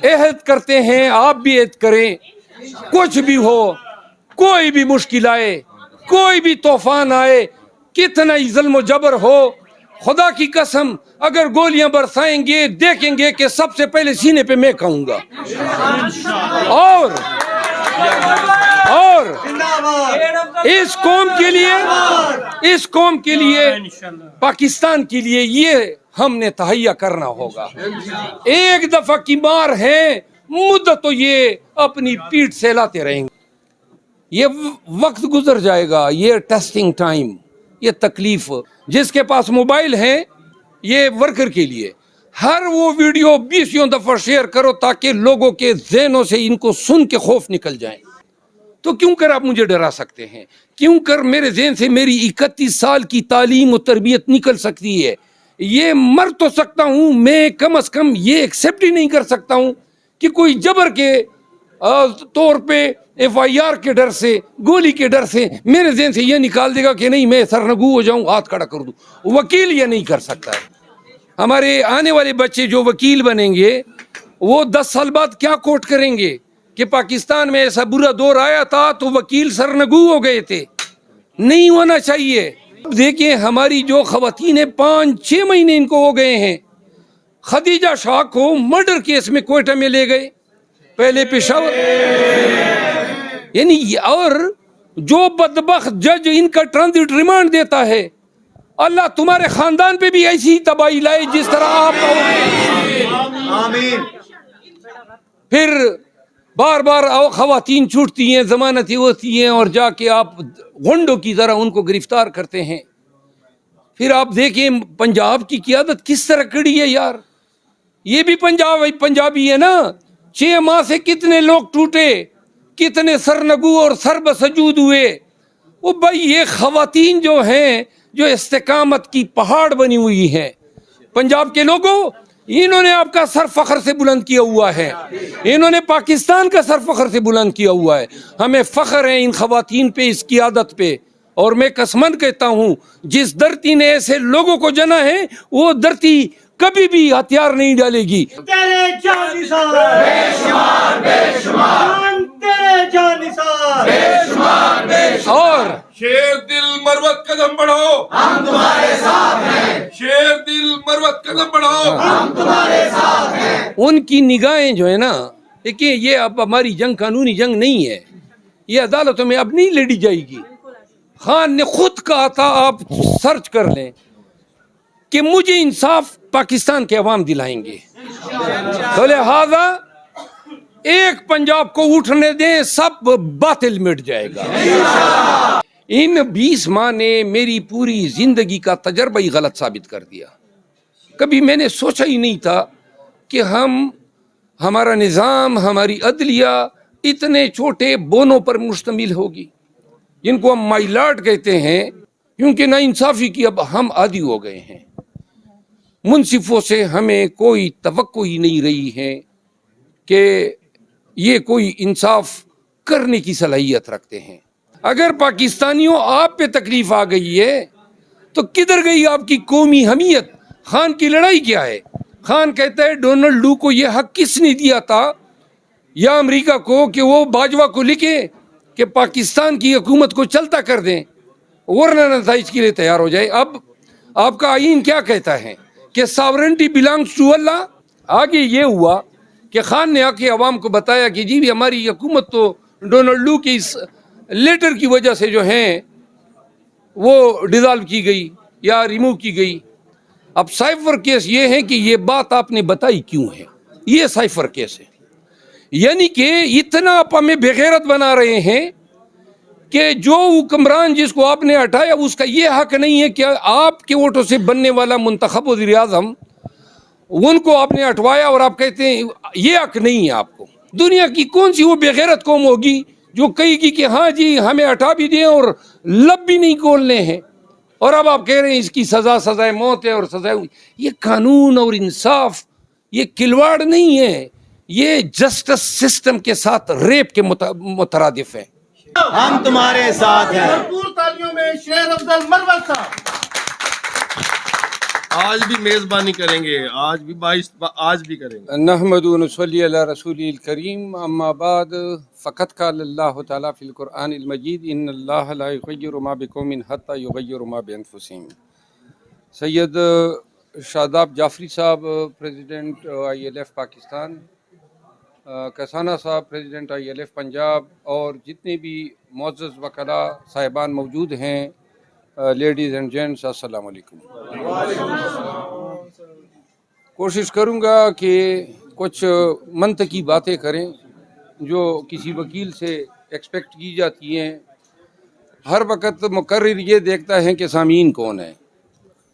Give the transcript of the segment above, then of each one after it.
عہد کرتے ہیں آپ بھی عہد کریں, کچھ بھی ہو, کوئی بھی مشکل آئے, کوئی بھی طوفان آئے, کتنا ہی ظلم و جبر ہو, خدا کی قسم اگر گولیاں برسائیں گے دیکھیں گے کہ سب سے پہلے سینے پہ میں کھاؤں گا. اور اس قوم کے لیے پاکستان کے لیے یہ ہم نے تہیا کرنا ہوگا. ایک دفعہ کی مار ہے, مدت تو یہ اپنی پیٹھ سے لاتے رہیں گے. یہ وقت گزر جائے گا, یہ ٹیسٹنگ ٹائم, یہ تکلیف. جس کے پاس موبائل ہے یہ ورکر کے لیے, ہر وہ ویڈیو 20 دفعہ شیئر کرو تاکہ لوگوں کے ذہنوں سے ان کو سن کے خوف نکل جائیں. تو کیوں کر آپ مجھے ڈرا سکتے ہیں؟ کیوں کر میرے ذہن سے میری 31 سال کی تعلیم و تربیت نکل سکتی ہے؟ یہ مر تو سکتا ہوں میں, کم از کم یہ ایکسیپٹ ہی نہیں کر سکتا ہوں کہ کوئی جبر کے طور پہ FIR کے ڈر سے, گولی کے ڈر سے میرے ذہن سے یہ نکال دے گا کہ نہیں میں سرنگو ہو جاؤں, ہاتھ کھڑا کر دوں. وکیل یہ نہیں کر سکتا ہے. ہمارے آنے والے بچے جو وکیل بنیں گے وہ 10 سال بعد کیا کوٹ کریں گے کہ پاکستان میں ایسا برا دور آیا تھا تو وکیل سرنگو ہو گئے تھے. نہیں ہونا چاہیے. دیکھیں ہماری جو خواتین 5-6 مہینے ان کو ہو گئے ہیں. خدیجہ شاہ کو مرڈر کیس میں کوئٹہ میں لے گئے, پہلے پشاور, یعنی اور جو بدبخت جج ان کا ٹرانزٹ ریمانڈ دیتا ہے, اللہ تمہارے خاندان پہ بھی ایسی تباہی لائے جس طرح آپ آمین. پھر بار بار خواتین چھوٹتی ہیں, ضمانتیں ہوتی ہیں اور جا کے آپ غنڈوں کی طرح ان کو گرفتار کرتے ہیں. پھر آپ دیکھیں پنجاب کی قیادت کس طرح کڑی ہے یار. یہ بھی پنجابی ہے نا. 6 ماہ سے کتنے لوگ ٹوٹے, کتنے سرنگو اور سر بسجود ہوئے. وہ بھائی یہ خواتین جو ہیں جو استقامت کی پہاڑ بنی ہوئی ہیں, پنجاب کے لوگوں انہوں نے آپ کا سر فخر سے بلند کیا ہوا ہے, انہوں نے پاکستان کا سر فخر سے بلند کیا ہوا ہے. ہمیں فخر ہے ان خواتین پہ, اس کی عادت پہ. اور میں قسمند کہتا ہوں جس دھرتی نے ایسے لوگوں کو جنا ہے وہ دھرتی کبھی بھی ہتھیار نہیں ڈالے گی. تیرے جانثار بے شمار بے شمار, تیرے جانثار بے شمار بے شمار. اور شیر دل مروت قدم بڑھاؤ, ہم تمہارے ساتھ ہیں. شیر دل مروت قدم بڑھاؤ, ہم تمہارے ساتھ ہیں. ان کی نگاہیں جو ہے نا, دیکھیں یہ اب ہماری جنگ قانونی جنگ نہیں ہے, یہ عدالتوں میں اب نہیں لڑی جائے گی. خان نے خود کہا تھا, آپ سرچ کر لیں, کہ مجھے انصاف پاکستان کے عوام دلائیں گے. تو لہذا ایک پنجاب کو اٹھنے دیں, سب باطل مٹ جائے گا. ان 20 ماہ نے میری پوری زندگی کا تجربہ ہی غلط ثابت کر دیا. کبھی میں نے سوچا ہی نہیں تھا کہ ہمارا نظام, ہماری عدلیہ اتنے چھوٹے بونوں پر مشتمل ہوگی جن کو ہم مائی لارڈ کہتے ہیں, کیونکہ نا انصافی کی اب ہم عادی ہو گئے ہیں. منصفوں سے ہمیں کوئی توقع ہی نہیں رہی ہے کہ یہ کوئی انصاف کرنے کی صلاحیت رکھتے ہیں. اگر پاکستانیوں آپ پہ تکلیف آ گئی ہے تو کدھر گئی آپ کی قومی حمیت؟ خان کی لڑائی کیا ہے؟ خان کہتا ہے ڈونلڈ کو یہ حق کس نے دیا تھا یا امریکہ کو کہ وہ باجوہ کو لکھے کہ پاکستان کی حکومت کو چلتا کر دیں, ورنہ نتائج کے لیے تیار ہو جائے. اب آپ کا آئین کیا کہتا ہے کہ ساورنٹی بلانگس ٹو اللہ. آگے یہ ہوا کہ خان نے آ کے عوام کو بتایا کہ جی ہماری حکومت تو ڈونلڈ کے اس لیٹر کی وجہ سے جو ہیں وہ ڈیزالو کی گئی یا ریموو کی گئی. اب سائفر کیس یہ ہے کہ یہ بات آپ نے بتائی کیوں ہے, یہ سائفر کیس ہے. یعنی کہ اتنا آپ ہمیں بغیرت بنا رہے ہیں کہ جو حکمران جس کو آپ نے ہٹایا اس کا یہ حق نہیں ہے کہ آپ کے ووٹوں سے بننے والا منتخب وزیر اعظم, ان کو آپ نے ہٹوایا اور آپ کہتے ہیں یہ حق نہیں ہے آپ کو. دنیا کی کون سی وہ بغیرت قوم ہوگی جو کہے گی کہ ہاں جی ہمیں ہٹا بھی دیں اور لب بھی نہیں کھولنے ہیں, اور اب آپ کہہ رہے ہیں اس کی سزائے موت ہے اور سزائے. یہ قانون اور انصاف یہ کھلواڑ نہیں ہے, یہ جسٹس سسٹم کے ساتھ ریپ کے مترادف ہے. ہم تمہارے ساتھ ہیں. بھرپور تالیوں میں شیر افضل مروت صاحب. آج بھی میزبانی کریں گے، آج بھی آج بھی کریں گے. نحمد و نصلی علی رسول الکریم، اما بعد فقط قال اللہ تعالیٰ فی القرآن المجید ان اللہ لا یغیر ما بقوم حتی یغیروا ما بانفسہم. سید شاداب جعفری صاحب president I L F Pakistan, Kasana صاحب president I L F Punjab, اور جتنے بھی معزز وکلاء صاحبان موجود ہیں، لیڈیز اینڈ جینٹس، السلام علیکم. کوشش کروں گا کہ کچھ منطقی باتیں کریں جو کسی وکیل سے ایکسپیکٹ کی جاتی ہیں. ہر وقت مقرر یہ دیکھتا ہے کہ سامعین کون ہے.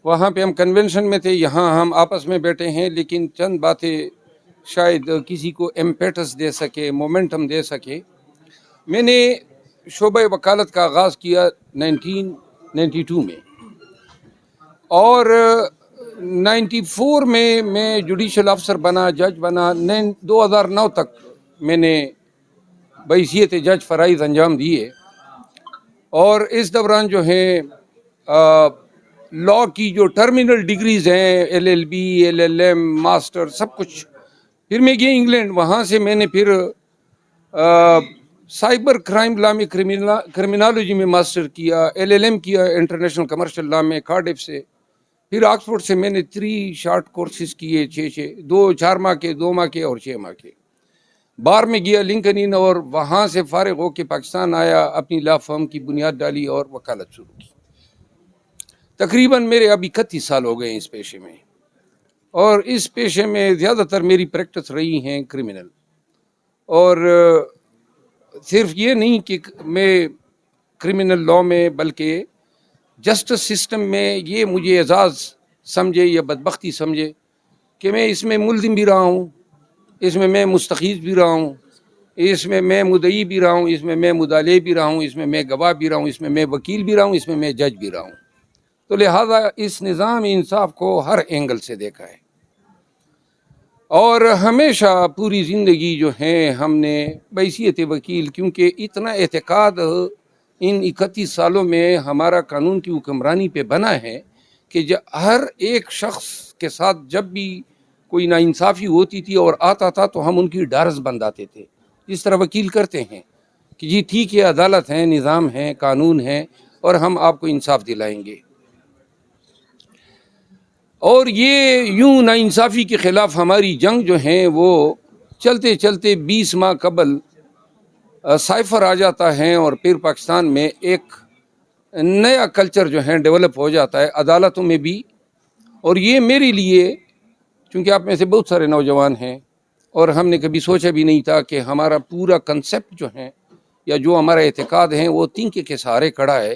وہاں پہ ہم کنونشن میں تھے، یہاں ہم آپس میں بیٹھے ہیں، لیکن چند باتیں شاید کسی کو امپیٹس دے سکے، مومنٹم دے سکے. میں نے شعبہ وکالت کا آغاز کیا 1992 میں، اور 94 میں جوڈیشل افسر بنا، جج بنا. 2009 تک میں نے بحیثیت جج فرائض انجام دیے، اور اس دوران جو ہے لاء کی جو ٹرمینل ڈگریز ہیں، LLB LLM ماسٹر سب کچھ. پھر میں گیا انگلینڈ، وہاں سے میں نے پھر سائبر کرائم لا میں کرمینالوجی میں ماسٹر کیا، LLM کیا انٹرنیشنل کمرشل لا میں کارڈف سے. پھر آکسفورڈ سے میں نے 3 شارٹ کورسز کیے، 4 ماہ کے، 2 ماہ کے اور 6 ماہ کے. بار میں گیا لنکن ان، اور وہاں سے فارغ ہو کے پاکستان آیا، اپنی لا فرم کی بنیاد ڈالی اور وکالت شروع کی. تقریباً میرے اب 31 سال ہو گئے ہیں اس پیشے میں، اور اس پیشے میں زیادہ تر میری پریکٹس رہی ہیں کرمنل. اور صرف یہ نہیں کہ میں کرمنل لاء میں، بلکہ جسٹس سسٹم میں یہ مجھے اعزاز سمجھے یا بدبختی سمجھے کہ میں اس میں ملزم بھی رہا ہوں، اس میں مستخیص بھی رہا ہوں، اس میں مدعی بھی رہا ہوں، اس میں مدعلے بھی رہا ہوں، اس میں گواہ بھی رہا ہوں، اس میں وکیل بھی رہا ہوں، اس میں جج بھی رہا ہوں. تو لہٰذا اس نظام انصاف کو ہر اینگل سے دیکھا ہے، اور ہمیشہ پوری زندگی جو ہے ہم نے بحیثیت وکیل، کیونکہ اتنا اعتقاد ان 31 سالوں میں ہمارا قانون کی حکمرانی پہ بنا ہے کہ ہر ایک شخص کے ساتھ جب بھی کوئی ناانصافی ہوتی تھی اور آتا تھا تو ہم ان کی ڈارس بنداتے تھے، جس طرح وکیل کرتے ہیں کہ جی ٹھیک ہے، عدالت ہے، نظام ہے، قانون ہے، اور ہم آپ کو انصاف دلائیں گے. اور یہ یوں ناانصافی کے خلاف ہماری جنگ جو ہیں وہ چلتے چلتے 20 ماہ قبل سائفر آ جاتا ہے، اور پھر پاکستان میں ایک نیا کلچر جو ہے ڈیولپ ہو جاتا ہے عدالتوں میں بھی. اور یہ میرے لیے، چونکہ آپ میں سے بہت سارے نوجوان ہیں، اور ہم نے کبھی سوچا بھی نہیں تھا کہ ہمارا پورا کنسیپٹ جو ہے یا جو ہمارا اعتقاد ہے وہ تنکے کے سہارے کھڑا ہے.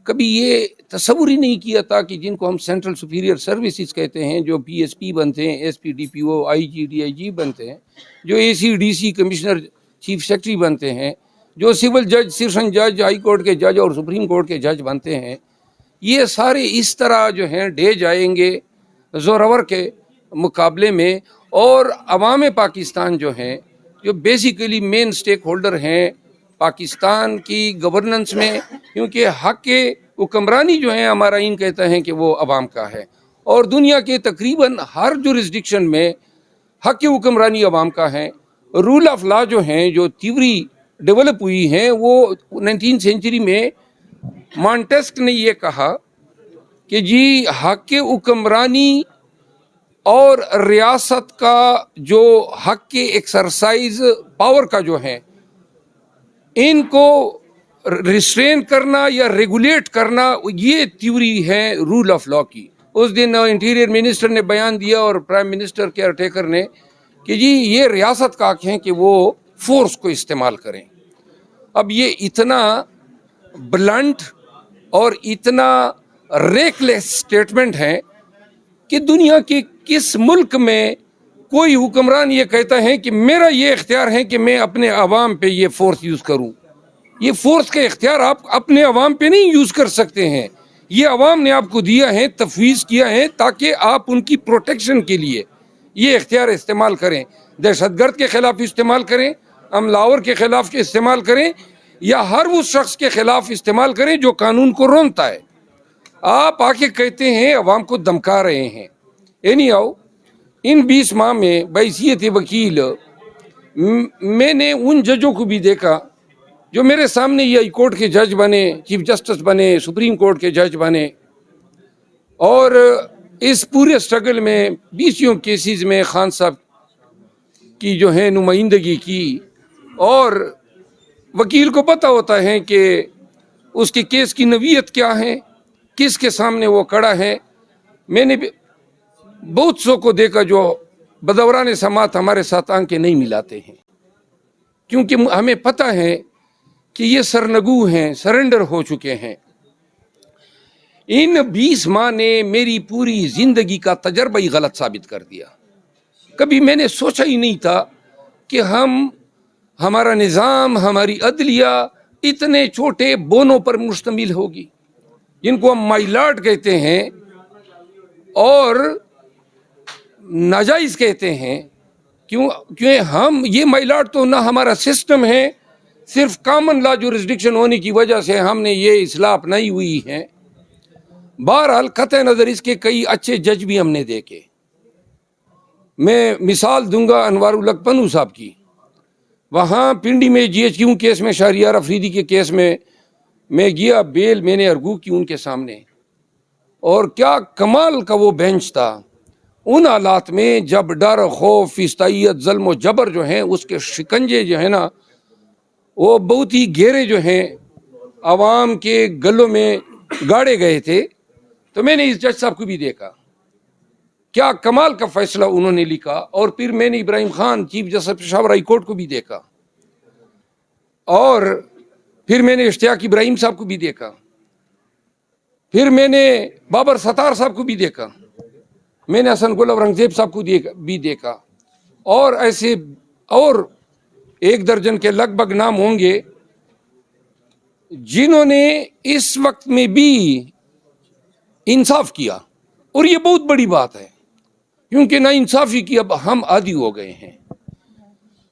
کبھی یہ تصور ہی نہیں کیا تھا کہ جن کو ہم سینٹرل سپیریئر سروسز کہتے ہیں، جو PSP بنتے ہیں، SP DPO IG DIG بنتے ہیں، جو AC DC commissioner chief secretary بنتے ہیں، جو سول جج، سیشن جج، ہائی کورٹ کے جج اور سپریم کورٹ کے جج بنتے ہیں، یہ سارے اس طرح جو ہیں ڈے جائیں گے زورور کے مقابلے میں. اور عوام پاکستان جو ہیں، جو بیسیکلی مین سٹیک ہولڈر ہیں پاکستان کی گورننس میں، کیونکہ حق حکمرانی جو ہے ہمارا آئین کہتا ہے کہ وہ عوام کا ہے، اور دنیا کے تقریباً ہر جورسڈکشن میں حق حکمرانی عوام کا ہے. رول آف لا جو ہیں، جو تھیوری ڈیولپ ہوئی ہیں، وہ 19 سینچری میں مانٹیسک نے یہ کہا کہ جی حق حکمرانی اور ریاست کا جو حق کے ایکسرسائز پاور کا جو ہے، ان کو ریسٹرین کرنا یا ریگولیٹ کرنا، یہ تھیوری ہے رول آف لا کی. اس دن انٹیریئر منسٹر نے بیان دیا اور پرائم منسٹر کیئر ٹیکر نے کہ جی یہ ریاست کا حق ہے کہ وہ فورس کو استعمال کریں. اب یہ اتنا بلنٹ اور اتنا ریکلیس سٹیٹمنٹ ہے کہ دنیا کے کس ملک میں کوئی حکمران یہ کہتا ہے کہ میرا یہ اختیار ہے کہ میں اپنے عوام پہ یہ فورس یوز کروں. یہ فورس کا اختیار آپ اپنے عوام پہ نہیں یوز کر سکتے ہیں، یہ عوام نے آپ کو دیا ہے، تفویض کیا ہے تاکہ آپ ان کی پروٹیکشن کے لیے یہ اختیار استعمال کریں. دہشت گرد کے خلاف استعمال کریں، حملاور کے خلاف استعمال کریں، یا ہر وہ شخص کے خلاف استعمال کریں جو قانون کو رونتا ہے. آپ آ کے کہتے ہیں عوام کو دمکا رہے ہیں. اینی آؤ ان 20 ماہ میں بحیثیت وکیل میں نے ان ججوں کو بھی دیکھا جو میرے سامنے یہ ہائی کورٹ کے جج بنے, چیف جسٹس بنے, سپریم کورٹ کے جج بنے, اور اس پورے سٹرگل میں 20 کیسز میں خان صاحب کی جو ہے نمائندگی کی, اور وکیل کو پتہ ہوتا ہے کہ اس کے کیس کی نوعیت کیا ہے, کس کے سامنے وہ کھڑا ہے. میں نے بہت سو کو دیکھا جو بدوران سماعت ہمارے ساتھ آنکھیں نہیں ملاتے ہیں, کیونکہ ہمیں پتہ ہے کہ یہ سرنگو ہیں, سرنڈر ہو چکے ہیں. ان 20 ماہ نے میری پوری زندگی کا تجربہ ہی غلط ثابت کر دیا. کبھی میں نے سوچا ہی نہیں تھا کہ ہمارا نظام, ہماری عدلیہ اتنے چھوٹے بونوں پر مشتمل ہوگی جن کو ہم مائی لارڈ کہتے ہیں اور ناجائز کہتے ہیں. کیوں ہم یہ مائی لارڈ تو نہ ہمارا سسٹم ہے, صرف کامن لا جورسڈکشن ہونے کی وجہ سے ہم نے یہ اصلاح اپنائی ہوئی ہے. بہرحال قطع نظر اس کے کئی اچھے جج بھی ہم نے دیکھے. میں مثال دوں گا انوار الحق پنو صاحب کی. وہاں پنڈی میں GHQ کیس میں شہریار افریدی کے کیس میں گیا بیل میں نے ارگو کی ان کے سامنے, اور کیا کمال کا وہ بینچ تھا. ان حالات میں جب ڈر, خوف, فستائیت, ظلم و جبر جو ہیں اس کے شکنجے جو ہیں نا وہ بہت ہی گہرے جو ہیں عوام کے گلوں میں گاڑے گئے تھے, تو میں نے اس جج صاحب کو بھی دیکھا, کیا کمال کا فیصلہ انہوں نے لکھا. اور پھر میں نے Ibrahim Khan chief justice Peshawar high court کو بھی دیکھا, اور پھر میں نے اشتیاق ابراہیم صاحب کو بھی دیکھا, پھر میں نے بابر ستار صاحب کو بھی دیکھا, میں نے حسن گل اورنگزیب صاحب کو بھی دیکھا, اور ایسے اور 1 درجن کے لگ بھگ نام ہوں گے جنہوں نے اس وقت میں بھی انصاف کیا. اور یہ بہت بڑی بات ہے, کیونکہ نا انصافی کی اب ہم عادی ہو گئے ہیں.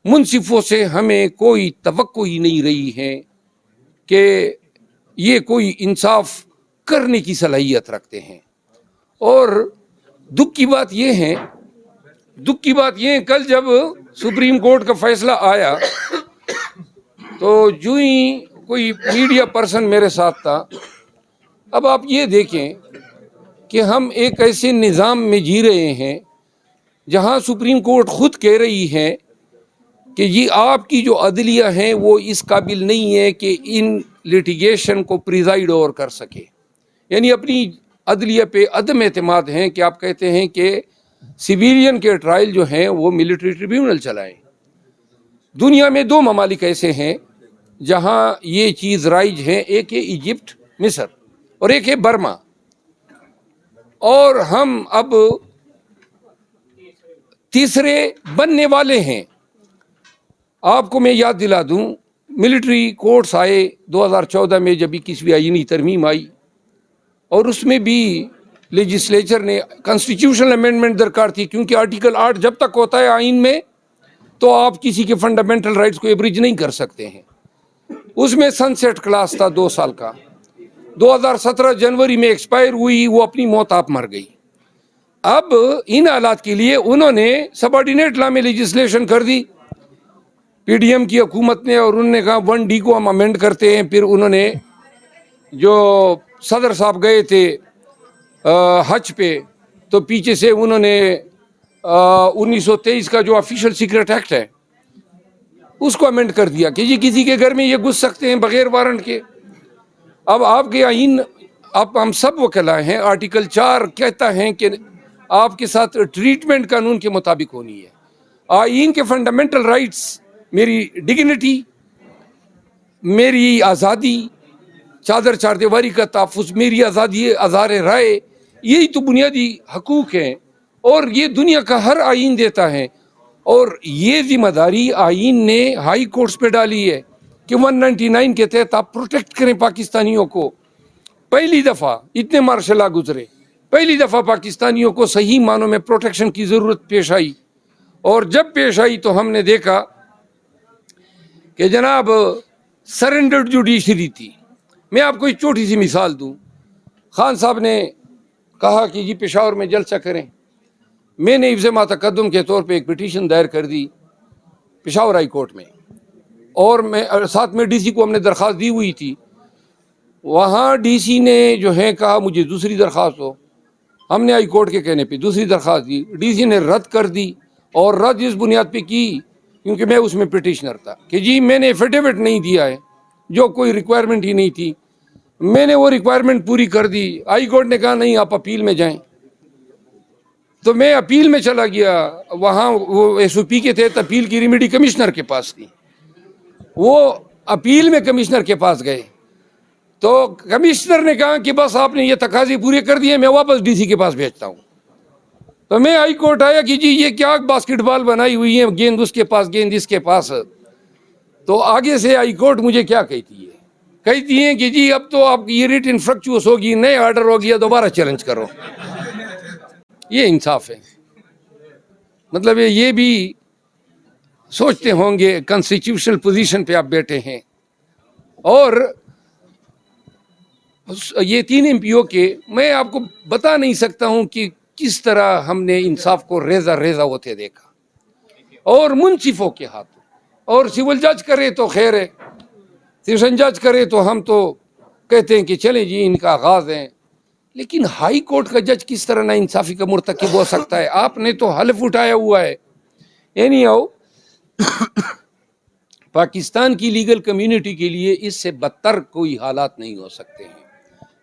منصفوں سے ہمیں کوئی توقع ہی نہیں رہی ہے کہ یہ کوئی انصاف کرنے کی صلاحیت رکھتے ہیں. اور دکھ کی بات یہ ہے کل جب سپریم کورٹ کا فیصلہ آیا تو جو ہی کوئی میڈیا پرسن میرے ساتھ تھا. اب آپ یہ دیکھیں کہ ہم ایک ایسے نظام میں جی رہے ہیں جہاں سپریم کورٹ خود کہہ رہی ہے کہ یہ آپ کی جو عدلیہ ہیں وہ اس قابل نہیں ہے کہ ان لیٹیگیشن کو پریزائڈ اوور کر سکے. یعنی اپنی عدلیہ پہ عدم اعتماد ہیں کہ آپ کہتے ہیں کہ سویلین کے ٹرائل جو ہیں وہ ملٹری ٹریبیونل چلائیں. دنیا میں 2 ممالک ایسے ہیں جہاں یہ چیز رائج ہے, ایک ہے ایجپٹ, مصر, اور ایک ہے برما. اور ہم اب تیسرے بننے والے ہیں. آپ کو میں یاد دلا دوں, ملٹری کورٹس آئے 2014 میں جب 21ویں آئینی ترمیم آئی, اور اس میں بھی لیجسلیچر نے کانسٹیٹیوشنل امینڈمنٹ درکار تھی, کیونکہ آرٹیکل 8 جب تک ہوتا ہے آئین میں تو آپ کسی کے فنڈامنٹل رائٹس کو ایبریج نہیں کر سکتے ہیں. اس میں سن سیٹ کلاس تھا 2 سال کا, 2017 جنوری میں ایکسپائر ہوئی, وہ اپنی موت آپ مر گئی. اب ان حالات کے لیے انہوں نے سب آرڈینیٹ لا میں لیجسلیشن کر دی پی ڈی ایم کی حکومت نے, اور انہوں نے کہا 1D کو ہم امینڈ کرتے ہیں. پھر انہوں نے جو صدر صاحب گئے تھے حج پہ تو پیچھے سے انہوں نے 1923 کا جو آفیشیل سیکرٹ ایکٹ ہے اس کو امینڈ کر دیا کہ یہ کسی کے گھر میں یہ گھس سکتے ہیں بغیر وارنٹ کے. اب آپ کے آئین, اب ہم سب وکلا ہیں, آرٹیکل 4 کہتا ہے کہ آپ کے ساتھ ٹریٹمنٹ قانون کے مطابق ہونی ہے. آئین کے فنڈامنٹل رائٹس, میری ڈگنیٹی, میری آزادی, چادر چار دیواری کا تحفظ, میری آزادی اظہار رائے, یہی تو بنیادی حقوق ہیں, اور یہ دنیا کا ہر آئین دیتا ہے. اور یہ ذمہ داری آئین نے ہائی کورٹس پہ ڈالی ہے کہ 199 کے تحت آپ پروٹیکٹ کریں پاکستانیوں کو. پہلی دفعہ اتنے مارشل لا گزرے, پہلی دفعہ پاکستانیوں کو صحیح معنوں میں پروٹیکشن کی ضرورت پیش آئی. اور جب پیش آئی تو ہم نے دیکھا کہ جناب سرنڈرڈ جوڈیشری تھی. میں آپ کو ایک چھوٹی سی مثال دوں. خان صاحب نے کہا کہ جی پشاور میں جلسہ کریں. میں نے حفظ ما تقدم کے طور پہ ایک پٹیشن دائر کر دی پشاور ہائی کورٹ میں, اور میں ساتھ میں ڈی سی کو ہم نے درخواست دی ہوئی تھی. وہاں ڈی سی نے جو ہے کہا مجھے دوسری درخواست ہو. ہم نے ہائی کورٹ کے کہنے پہ دوسری درخواست دی, ڈی سی نے رد کر دی, اور رد اس بنیاد پہ کی کیونکہ میں اس میں پٹیشنر تھا کہ جی میں نے ایفیڈیوٹ نہیں دیا ہے, جو کوئی ریکوائرمنٹ ہی نہیں تھی. میں نے وہ ریکوائرمنٹ پوری کر دی. ہائی کورٹ نے کہا نہیں آپ اپیل میں جائیں. تو میں اپیل میں چلا گیا. وہاں وہ ایس او پی کے تھے, اپیل کی ریمیڈی کمشنر کے پاس تھی. وہ اپیل میں کمشنر کے پاس گئے تو کمشنر نے کہا کہ بس آپ نے یہ تقاضے پورے کر دیے, میں واپس ڈی سی کے پاس بھیجتا ہوں. تو میں ہائی کورٹ آیا کہ جی یہ کیا باسکٹ بال بنائی ہوئی ہے, گیند اس کے پاس گیند اس کے پاس. تو آگے سے ہائی کورٹ مجھے کیا کہتی ہے کہ جی اب تو آپ کی یہ ریٹ انفرکچوس ہوگی, نئے آرڈر ہو گیا, دوبارہ چیلنج کرو. یہ انصاف ہے؟ مطلب یہ بھی سوچتے ہوں گے کانسٹیٹیوشنل پوزیشن پہ آپ بیٹھے ہیں. اور یہ 3 MP کے میں آپ کو بتا نہیں سکتا ہوں کہ کس طرح ہم نے انصاف کو ریزہ ریزہ ہوتے دیکھا, اور منصفوں کے ہاتھوں. اور سول جج کرے تو خیر ہے, سیشن جج کرے تو ہم تو کہتے ہیں کہ چلیں جی ان کا آغاز ہے. لیکن ہائی کورٹ کا جج کس طرح نا انصافی کا مرتکب ہو سکتا ہے؟ آپ نے تو حلف اٹھایا ہوا ہے. اینی ہاؤ پاکستان کی لیگل کمیونٹی کے لیے اس سے بدتر کوئی حالات نہیں ہو سکتے ہیں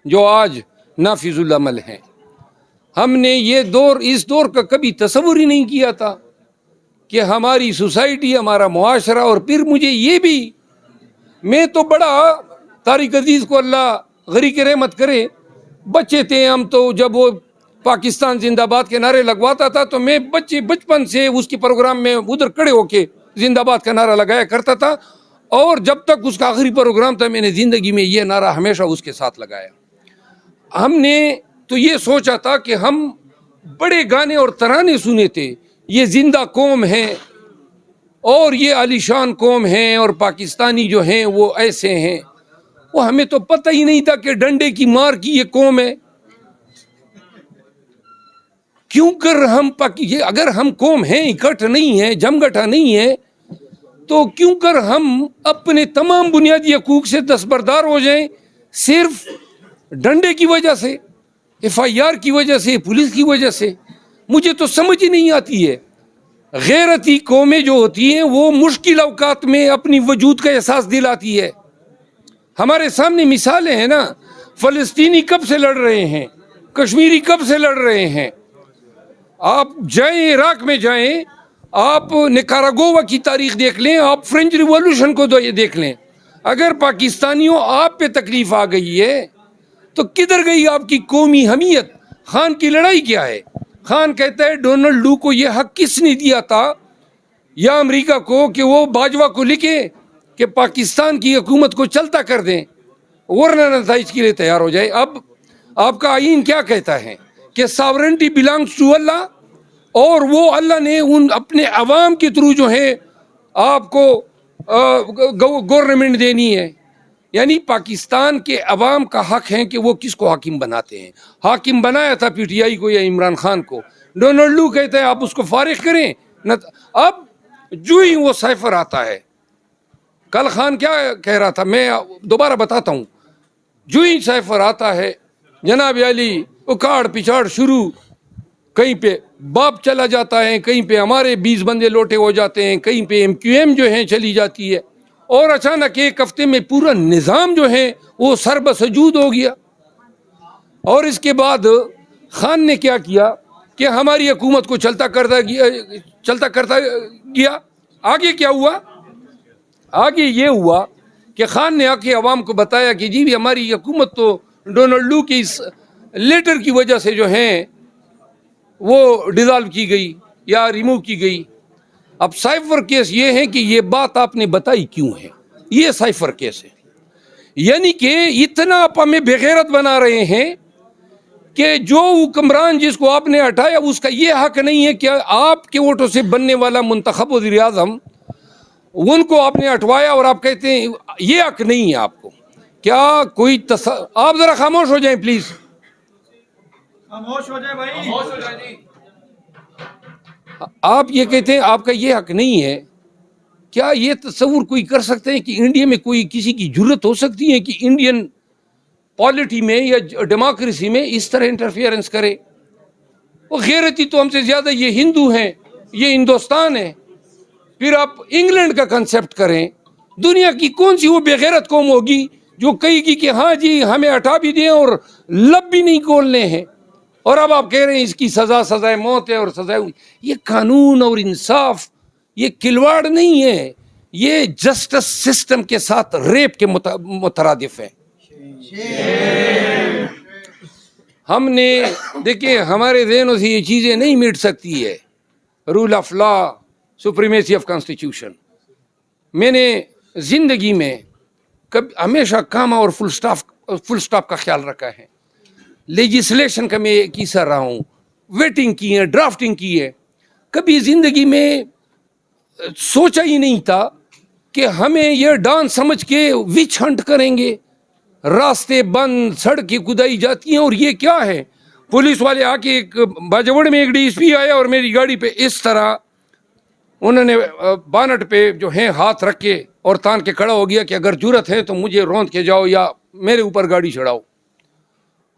جو آج نافذ العمل ہیں. ہم نے اس دور کا کبھی تصور ہی نہیں کیا تھا کہ ہماری سوسائٹی, ہمارا معاشرہ, اور پھر مجھے یہ بھی, میں تو بڑا طارق عزیز کو اللہ غریق رحمت کرے, بچے تھے ہم تو جب وہ پاکستان زندہ باد کے نعرے لگواتا تھا تو میں بچپن سے اس کے پروگرام میں ادھر کھڑے ہو کے زندہ باد کا نعرہ لگایا کرتا تھا, اور جب تک اس کا آخری پروگرام تھا میں نے زندگی میں یہ نعرہ ہمیشہ اس کے ساتھ لگایا. ہم نے تو یہ سوچا تھا کہ ہم بڑے گانے اور ترانے سنے تھے, یہ زندہ قوم ہے اور یہ عالی شان قوم ہے, اور پاکستانی جو ہیں وہ ایسے ہیں. وہ ہمیں تو پتہ ہی نہیں تھا کہ ڈنڈے کی مار کی یہ قوم ہے. کیوں کر اگر ہم قوم ہیں, اکٹھ نہیں ہے, جمگٹھا نہیں ہے, تو کیوں کر ہم اپنے تمام بنیادی حقوق سے دستبردار ہو جائیں صرف ڈنڈے کی وجہ سے, FIR کی وجہ سے, پولیس کی وجہ سے؟ مجھے تو سمجھ ہی نہیں آتی ہے. غیرتی قومیں جو ہوتی ہیں وہ مشکل اوقات میں اپنی وجود کا احساس دلاتی ہے. ہمارے سامنے مثالیں ہیں نا, فلسطینی کب سے لڑ رہے ہیں, کشمیری کب سے لڑ رہے ہیں. آپ جائیں عراق میں جائیں, آپ نکاراگوا کی تاریخ دیکھ لیں, آپ فرنچ ریولوشن کو دیکھ لیں. اگر پاکستانیوں آپ پہ تکلیف آ گئی ہے تو کدھر گئی آپ کی قومی حمیت؟ خان کی لڑائی کیا ہے؟ خان کہتا ہے ڈونلڈ لو کو یہ حق کس نے دیا تھا یا امریکہ کو کہ وہ باجوہ کو لکھے کہ پاکستان کی حکومت کو چلتا کر دیں, ورنہ نتائج کے لیے تیار ہو جائے. اب آپ کا آئین کیا کہتا ہے کہ ساورنٹی بلانگس ٹو اللہ, اور وہ اللہ نے ان اپنے عوام کے تھرو جو ہے آپ کو گورنمنٹ دینی ہے. یعنی پاکستان کے عوام کا حق ہے کہ وہ کس کو حاکم بناتے ہیں. حاکم بنایا تھا PTI کو یا عمران خان کو. ڈونلڈ لو کہتا ہے آپ اس کو فارغ کریں. اب جو ہی وہ سائفر آتا ہے, کل خان کیا کہہ رہا تھا, میں دوبارہ بتاتا ہوں, جو ہی سائفر آتا ہے جناب علی اکاڑ پچاڑ شروع, کہیں پہ باپ چلا جاتا ہے, کہیں پہ ہمارے 20 بندے لوٹے ہو جاتے ہیں, کہیں پہ MQM جو ہیں چلی جاتی ہے, اور اچانک ایک ہفتے میں پورا نظام جو ہے وہ سر بسجود ہو گیا. اور اس کے بعد خان نے کیا کیا کہ ہماری حکومت کو چلتا کرتا گیا. آگے کیا ہوا؟ آگے یہ ہوا کہ خان نے آ کے عوام کو بتایا کہ جی بھی ہماری حکومت تو ڈونلڈ لو کی اس لیٹر کی وجہ سے جو ہیں وہ ڈیزالو کی گئی یا ریموو کی گئی. اب سائفر کیس یہ ہے کہ یہ بات آپ نے بتائی کیوں ہے, یہ سائفر کیس ہے. یعنی کہ اتنا آپ ہمیں بغیرت بنا رہے ہیں کہ جو حکمران جس کو آپ نے ہٹایا اس کا یہ حق نہیں ہے کہ آپ کے ووٹوں سے بننے والا منتخب وزیر اعظم, ان کو آپ نے ہٹوایا اور آپ کہتے ہیں یہ حق نہیں ہے آپ کو. کیا کوئی آپ ذرا خاموش ہو جائیں پلیز. خاموش ہو جائے بھائی. آپ یہ کہتے ہیں آپ کا یہ حق نہیں ہے. کیا یہ تصور کوئی کر سکتے ہیں کہ انڈیا میں کوئی کسی کی جرت ہو سکتی ہے کہ انڈین پالیٹی میں یا ڈیموکریسی میں اس طرح انٹرفیئرنس کرے؟ وہ غیرتی تو ہم سے زیادہ یہ ہندو ہیں، یہ ہندوستان ہے. پھر آپ انگلینڈ کا کنسپٹ کریں. دنیا کی کون سی وہ بے غیرت قوم ہوگی جو کہے گی کہ ہاں جی ہمیں ہٹا بھی دیں اور لب بھی نہیں کھولنے ہیں، اور اب آپ کہہ رہے ہیں اس کی سزائے موت ہے اور سزائے. یہ قانون اور انصاف یہ کھلواڑ نہیں ہے، یہ جسٹس سسٹم کے ساتھ ریپ کے مترادف ہے. ہم نے دیکھیں ہمارے ذہنوں سے یہ چیزیں نہیں مٹ سکتی ہے. Rule of law, supremacy of constitution. میں نے زندگی میں ہمیشہ کاما اور فل سٹاپ کا خیال رکھا ہے. لیجسلیشن کا میں ایک حصہ رہا ہوں، ویٹنگ کی ہے، ڈرافٹنگ کی ہے. کبھی زندگی میں سوچا ہی نہیں تھا کہ ہمیں یہ ڈانس سمجھ کے وچ ہنٹ کریں گے. راستے بند، سڑکیں کھدائی جاتی ہیں، اور یہ کیا ہے؟ پولیس والے آ کے ایک باجوڑ میں ایک ڈی ایس پی آیا اور میری گاڑی پہ اس طرح انہوں نے بانٹ پہ جو ہیں ہاتھ رکھ کے اور تان کے کھڑا ہو گیا کہ اگر جرت ہے تو مجھے روند کے جاؤ یا میرے اوپر گاڑی چڑھاؤ.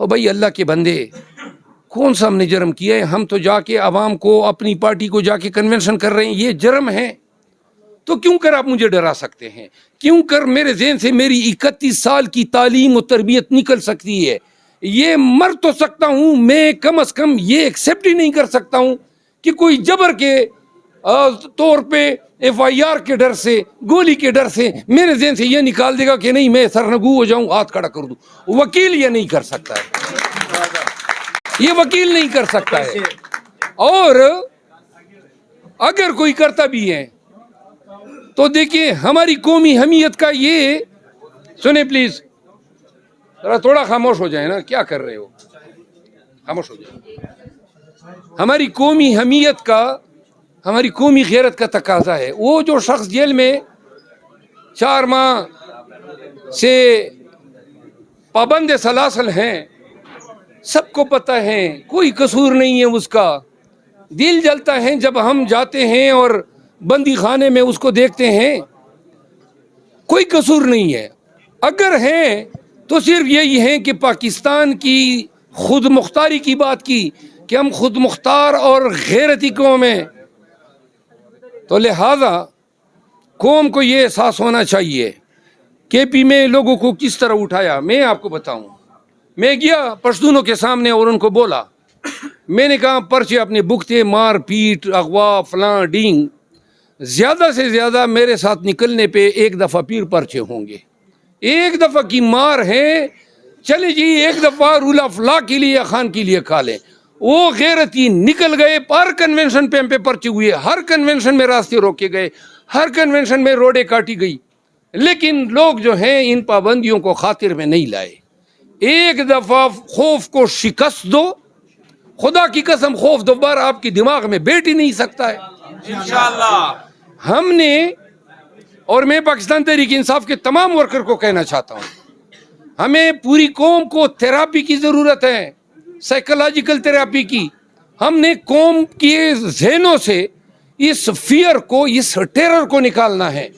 او بھائی اللہ کے بندے، کون سا ہم نے جرم کیا ہے؟ ہم تو جا کے عوام کو، اپنی پارٹی کو جا کے کنونشن کر رہے ہیں. یہ جرم ہے تو کیوں کر آپ مجھے ڈرا سکتے ہیں؟ کیوں کر میرے ذہن سے میری 31 سال کی تعلیم و تربیت نکل سکتی ہے؟ یہ مر تو سکتا ہوں میں، کم از کم یہ ایکسیپٹ ہی نہیں کر سکتا ہوں کہ کوئی جبر کے طور پہ FIR کے ڈر سے، گولی کے ڈر سے میرے ذہن سے یہ نکال دے گا کہ نہیں میں سرنگو ہو جاؤں، ہاتھ کھڑا کر دوں. وکیل یہ نہیں کر سکتا ہے، یہ وکیل نہیں کر سکتا ہے. اور اگر کوئی کرتا بھی ہے تو دیکھیں ہماری قومی حمیت کا یہ سنیں پلیز، ذرا تھوڑا خاموش ہو جائیں نا، کیا کر رہے ہو؟ خاموش ہو جائیں. ہماری قومی حمیت کا، ہماری قومی غیرت کا تقاضا ہے. وہ جو شخص جیل میں 4 ماہ سے پابند سلاسل ہیں، سب کو پتہ ہے کوئی قصور نہیں ہے اس کا. دل جلتا ہے جب ہم جاتے ہیں اور بندی خانے میں اس کو دیکھتے ہیں. کوئی قصور نہیں ہے. اگر ہیں تو صرف یہی ہے کہ پاکستان کی خود مختاری کی بات کی کہ ہم خود مختار اور غیرتی قوم ہیں. تو لہذا قوم کو یہ احساس ہونا چاہیے. KP میں لوگوں کو کس طرح اٹھایا میں آپ کو بتاؤں. میں گیا پشتونوں کے سامنے اور ان کو بولا، میں نے کہا پرچے اپنے بکتے، مار پیٹ، اغوا، فلاں ڈینگ، زیادہ سے زیادہ میرے ساتھ نکلنے پہ 1 دفعہ پیر پرچے ہوں گے. 1 دفعہ کی مار ہے، چلے جی 1 دفعہ رول آف لا کے لیے خان کے لیے کھا لیں. وہ غیرتی نکل گئے. ہر کنونشن پہ ہم پہ پرچے ہوئے، ہر کنونشن میں راستے روکے گئے، ہر کنونشن میں روڈیں کاٹی گئی. لیکن لوگ جو ہیں ان پابندیوں کو خاطر میں نہیں لائے. 1 دفعہ خوف کو شکست دو، خدا کی قسم خوف دوبارہ آپ کے دماغ میں بیٹھ ہی نہیں سکتا ہے انشاءاللہ. ہم نے، اور میں پاکستان تحریک انصاف کے تمام ورکر کو کہنا چاہتا ہوں، ہمیں پوری قوم کو تھراپی کی ضرورت ہے، سائیکولوجیکل تھراپی کی. ہم نے قوم کے ذہنوں سے اس فیئر کو، اس ٹیرر کو نکالنا ہے.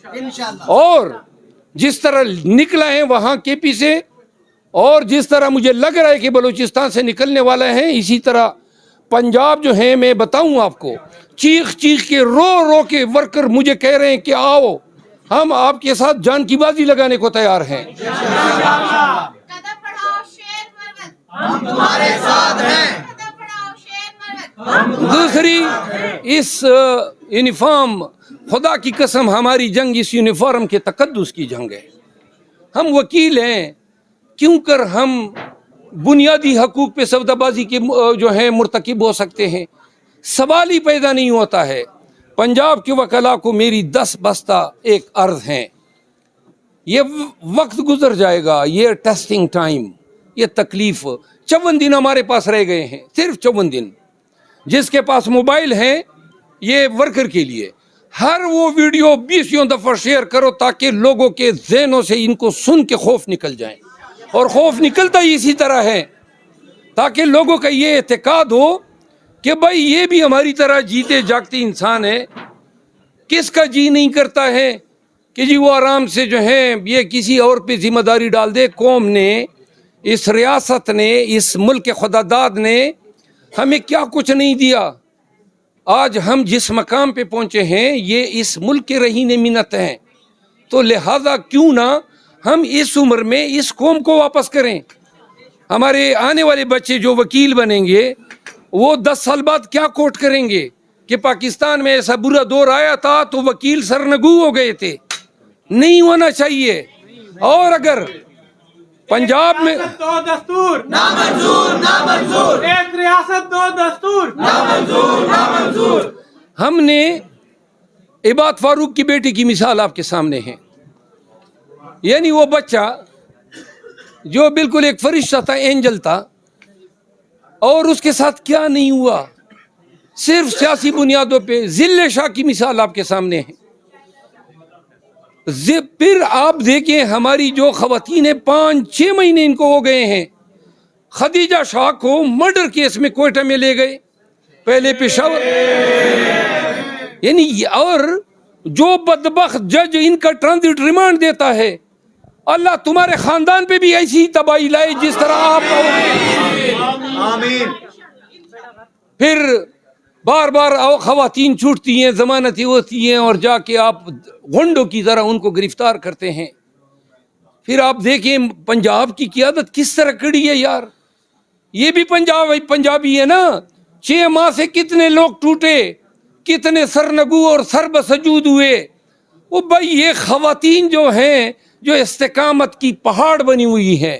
اور جس طرح نکلا ہے وہاں KP سے، اور جس طرح مجھے لگ رہا ہے کہ بلوچستان سے نکلنے والا ہے، اسی طرح پنجاب جو ہے، میں بتاؤں آپ کو، چیخ چیخ کے رو رو کے ورکر مجھے کہہ رہے ہیں کہ آؤ ہم آپ کے ساتھ جان کی بازی لگانے کو تیار ہیں. دوسری، اس یونیفارم، خدا کی قسم ہماری جنگ اس یونیفارم کے تقدس کی جنگ ہے. ہم وکیل ہیں، کیوں کر ہم بنیادی حقوق پہ سودا بازی کے جو ہیں مرتکب ہو سکتے ہیں؟ سوال ہی پیدا نہیں ہوتا ہے. پنجاب کے وکلاء کو میری 10 بستہ ایک عرض ہیں. یہ وقت گزر جائے گا، یہ ٹیسٹنگ ٹائم، یہ تکلیف. 54 دن ہمارے پاس رہ گئے ہیں، صرف 54 دن. جس کے پاس موبائل ہیں، یہ ورکر کے لیے ہر وہ ویڈیو 20 دفعہ شیئر کرو تاکہ لوگوں کے ذہنوں سے ان کو سن کے خوف نکل جائیں. اور خوف نکلتا ہی اسی طرح ہے تاکہ لوگوں کا یہ اعتقاد ہو کہ بھائی یہ بھی ہماری طرح جیتے جاگتے انسان ہے. کس کا جی نہیں کرتا ہے کہ جی وہ آرام سے جو ہے یہ کسی اور پہ ذمہ داری ڈال دے. قوم نے، اس ریاست نے، اس ملک کے خداداد نے ہمیں کیا کچھ نہیں دیا. آج ہم جس مقام پہ پہنچے ہیں یہ اس ملک کے رہین منت ہیں. تو لہذا کیوں نہ ہم اس عمر میں اس قوم کو واپس کریں. ہمارے آنے والے بچے جو وکیل بنیں گے وہ 10 سال بعد کیا کوٹ کریں گے کہ پاکستان میں ایسا برا دور آیا تھا تو وکیل سرنگو ہو گئے تھے. نہیں ہونا چاہیے. اور اگر پنجاب میں دو دستور نامنظور، ایک ریاست دو دستور نامنظور. ہم نے عباد فاروق کی بیٹی کی مثال آپ کے سامنے ہے. یعنی وہ بچہ جو بالکل ایک فرشتہ تھا، اینجل تھا، اور اس کے ساتھ کیا نہیں ہوا، صرف سیاسی بنیادوں پہ. ذل شاہ کی مثال آپ کے سامنے ہے. پھر آپ دیکھیں ہماری جو خواتین 5-6 مہینے ان کو ہو گئے ہیں. خدیجہ شاہ کو مرڈر کیس میں کوئٹہ میں لے گئے، پہلے پشاور. یعنی اور جو بدبخت جج ان کا ٹرانزٹ ریمانڈ دیتا ہے، اللہ تمہارے خاندان پہ بھی ایسی تباہی لائے جس طرح آپ. آمین. پھر بار بار خواتین چھوٹتی ہیں، ضمانتیں ہوتی ہیں، اور جا کے آپ غنڈوں کی طرح ان کو گرفتار کرتے ہیں. پھر آپ دیکھیں پنجاب کی قیادت کس طرح کڑی ہے یار. یہ بھی پنجابی ہے نا. 6 ماہ سے کتنے لوگ ٹوٹے، کتنے سرنگو اور سر بسجود ہوئے. وہ بھائی یہ خواتین جو ہیں جو استقامت کی پہاڑ بنی ہوئی ہیں،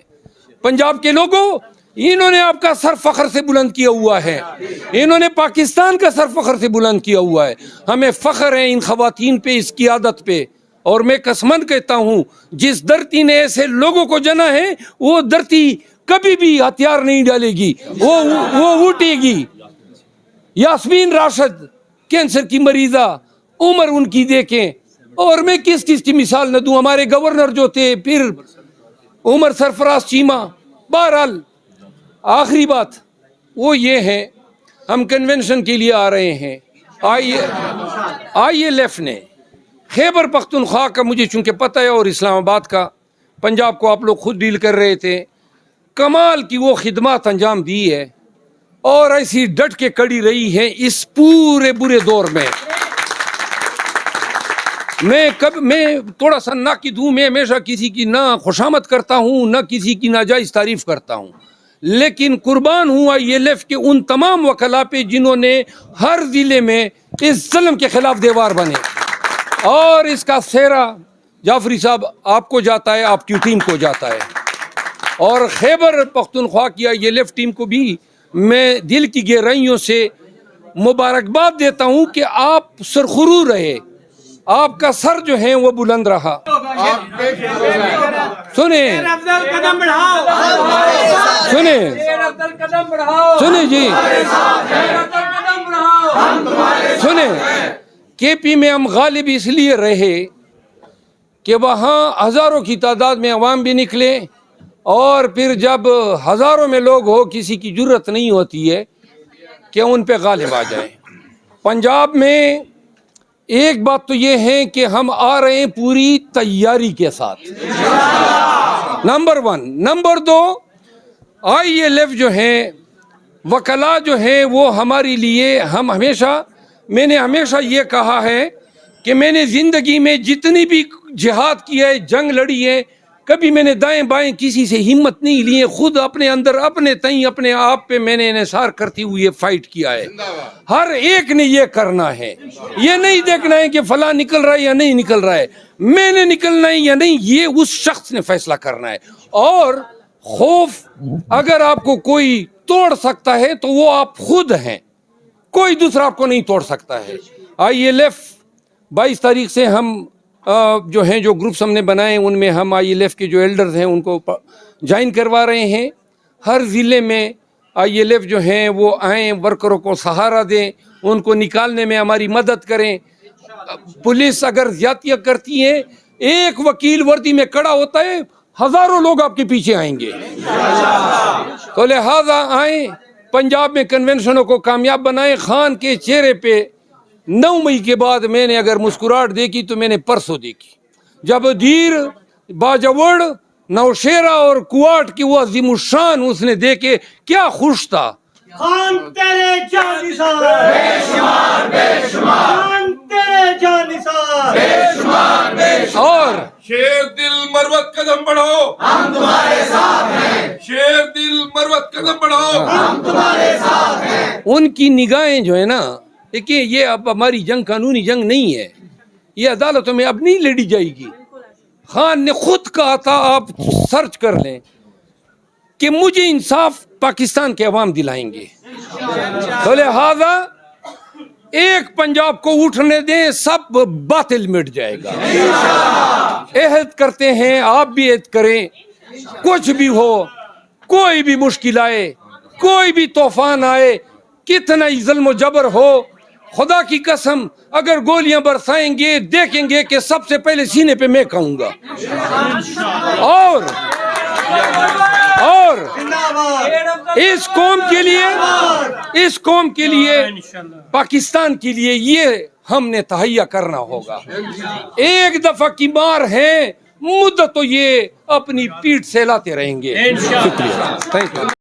پنجاب کے لوگوں انہوں نے آپ کا سر فخر سے بلند کیا ہوا ہے. انہوں نے پاکستان کا سر فخر سے بلند کیا ہوا ہے. ہمیں فخر ہے ان خواتین پہ، اس قیادت پہ. اور میں قسمن کہتا ہوں جس دھرتی نے ایسے لوگوں کو جنا ہے وہ دھرتی کبھی بھی ہتھیار نہیں ڈالے گی، وہ اٹھے گی. یاسمین راشد کینسر کی مریضہ، عمر ان کی دیکھیں. اور میں کس کی مثال نہ دوں، ہمارے گورنر جو تھے، پھر عمر سرفراز چیمہ. بہرحال آخری بات وہ یہ ہے، ہم کنونشن کے لیے آ رہے ہیں. ILF نے خیبر پختونخوا کا، مجھے چونکہ پتہ ہے، اور اسلام آباد کا، پنجاب کو آپ لوگ خود ڈیل کر رہے تھے، کمال کی وہ خدمات انجام دی ہے اور ایسی ڈٹ کے کڑی رہی ہے اس پورے برے دور میں. میں تھوڑا سا ناقد ہوں، میں ہمیشہ کسی کی نہ خوشامد کرتا ہوں نہ کسی کی ناجائز تعریف کرتا ہوں، لیکن قربان ہوں ILF کے ان تمام وکلاء پہ جنہوں نے ہر ضلع میں اس ظلم کے خلاف دیوار بنے. اور اس کا سہرا جعفری صاحب آپ کو جاتا ہے، آپ کی ٹیم کو جاتا ہے. اور خیبر پختونخوا کی ILF ٹیم کو بھی میں دل کی گہرائیوں سے مبارکباد دیتا ہوں کہ آپ سرخرو رہے، آپ کا سر جو ہے وہ بلند رہا. سنیں جی، سنیں KP میں ہم غالب اس لیے رہے کہ وہاں ہزاروں کی تعداد میں عوام بھی نکلے، اور پھر جب ہزاروں میں لوگ ہو کسی کی جرت نہیں ہوتی ہے کہ ان پہ غالب آ جائیں. پنجاب میں ایک بات تو یہ ہے کہ ہم آ رہے ہیں پوری تیاری کے ساتھ، نمبر 1. نمبر 2، ILF جو ہیں، وکلاء جو ہیں، وہ ہمارے لیے، میں نے ہمیشہ یہ کہا ہے کہ میں نے زندگی میں جتنی بھی جہاد کی ہے، جنگ لڑی ہے، کبھی میں نے دائیں بائیں کسی سے ہمت نہیں لی ہے. خود اپنے اندر، اپنے تئیں، اپنے آپ پہ میں نے انحصار کرتے ہوئے فائٹ کیا ہے. ہر ایک نے یہ کرنا ہے، یہ نہیں دیکھنا ہے کہ فلاں نکل رہا ہے یا نہیں نکل رہا ہے، میں نے نکلنا ہے یا نہیں، یہ اس شخص نے فیصلہ کرنا ہے. اور خوف اگر آپ کو کوئی توڑ سکتا ہے تو وہ آپ خود ہیں، کوئی دوسرا آپ کو نہیں توڑ سکتا ہے. ILF 22 تاریخ سے ہم جو ہیں، جو گروپس ہم نے بنائے ان میں ہم ILF کے جو ایلڈرز ہیں ان کو جوائن کروا رہے ہیں. ہر ضلع میں ILF جو ہیں وہ آئیں، ورکروں کو سہارا دیں، ان کو نکالنے میں ہماری مدد کریں. پولیس اگر زیادتیاں کرتی ہیں، ایک وکیل وردی میں کھڑا ہوتا ہے، ہزاروں لوگ آپ کے پیچھے آئیں گے. تو لہذا آئیں, پنجاب میں کنونشنوں کو کامیاب بنائیں. خان کے چہرے پہ 9 مئی کے بعد میں نے اگر مسکراہٹ دیکھی تو میں نے پرسوں دیکھی, جب دیر باجوڑ نوشیرہ اور کوٹ کی وہ عظیم الشان اس نے دیکھے, کیا خوش تھا. خان تیرے جانثار بے شمار بے شمار, خان تیرے جانثار بے شمار بے شمار. اور شیر دل مروت قدم بڑھاؤ, ہم تمہارے ساتھ ہیں, شیر دل مروت قدم بڑھاؤ. ہم تمہارے ساتھ ہیں. ان کی نگاہیں جو ہے نا, دیکھیں یہ اب ہماری جنگ قانونی جنگ نہیں ہے, یہ عدالتوں میں اب نہیں لڑی جائے گی. خان نے خود کہا تھا, آپ سرچ کر لیں, کہ مجھے انصاف پاکستان کے عوام دلائیں گے. تو لہذا ایک پنجاب کو اٹھنے دیں, سب باطل مٹ جائے گا. عہد کرتے ہیں, آپ بھی عہد کریں, کچھ بھی ہو, کوئی بھی مشکل آئے, کوئی بھی طوفان آئے, کتنا ہی ظلم و جبر ہو, خدا کی قسم اگر گولیاں برسائیں گے دیکھیں گے کہ سب سے پہلے سینے پہ میں کہوں گا. اور اس قوم کے لیے پاکستان کے لیے یہ ہم نے تہیا کرنا ہوگا. ایک دفعہ کی مار ہے, مدت تو یہ اپنی پیٹھ سے لاتے رہیں گے. شکریہ, تھینک یو.